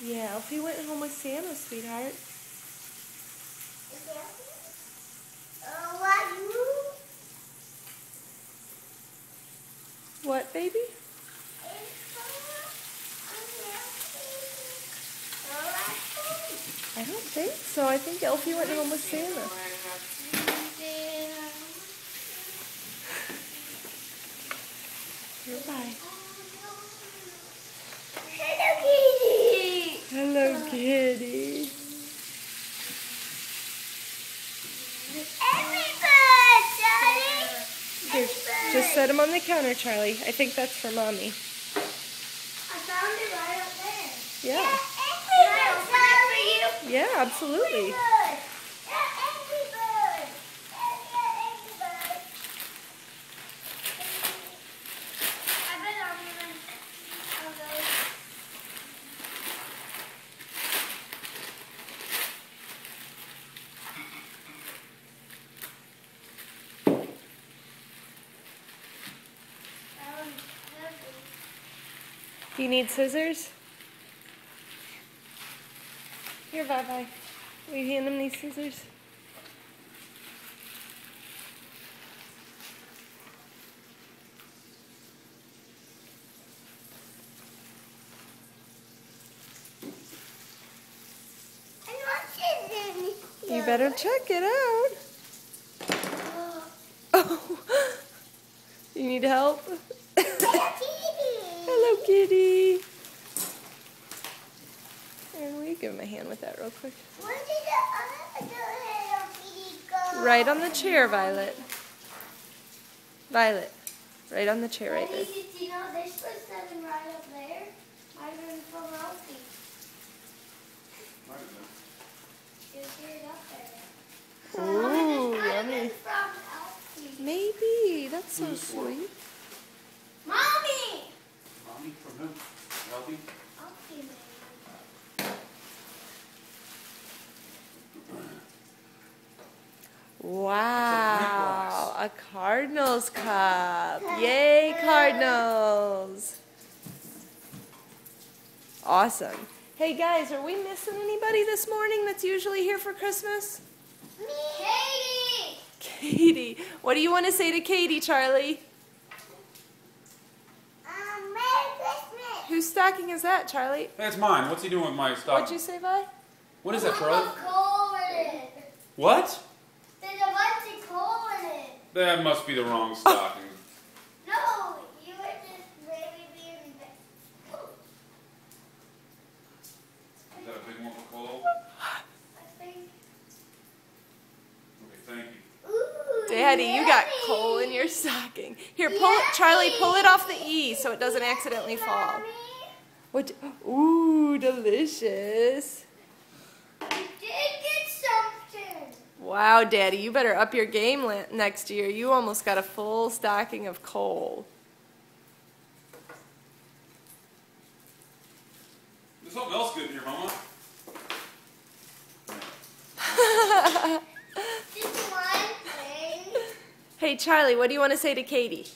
Yeah, Elfie went home with Santa, sweetheart. What, baby? I don't think so. I think Elfie went home with Santa. Goodbye. Hello, Hello, kitty. kitty. Every bird, Daddy. Here, just set him on the counter, Charlie. I think that's for Mommy. I found it right up there. Yeah. Can I open it for you? Yeah, absolutely. Angry bird. Yeah, angry bird. Yeah, angry bird. I bet I'm gonna Do you need scissors? Here, Bye-Bye. Will you hand him these scissors? You better check it out. Oh, you need help? Hello, kitty. Here, will you give him a hand with that real quick? Where did the other little kitty go? Right on the chair, Violet. Violet, right on the chair right there. Did you know this was sitting right up there? Might have been from Elfie. Just hear it up there. Ooh, Might have been yummy. from Elfie. Maybe. That's so sweet. Mommy! Mommy from who? Elfie? Elfie made it. Wow, a Cardinals cup. Yay, Cardinals. Awesome. Hey guys, are we missing anybody this morning that's usually here for Christmas? Me! Katie! Katie. What do you want to say to Katie, Charlie? Merry Christmas! Whose stocking is that, Charlie? That's mine. What's he doing with my stock? What'd you say, Vi? What is that, Charlie? Coal in it. What? There's a bunch of coal in it. That must be the wrong stocking. No, you were just really being bad. Is that a big one for coal? I think. Okay, thank you. Ooh, Daddy, you got yummy. coal in your stocking. Here, pull it, Charlie, pull it off the E so it doesn't accidentally fall. Mommy, What? Ooh, delicious. you did get something. Wow, Daddy, you better up your game next year. You almost got a full stocking of coal. There's something else good in here, Mama. Just one thing. Hey, Charlie, what do you want to say to Katie?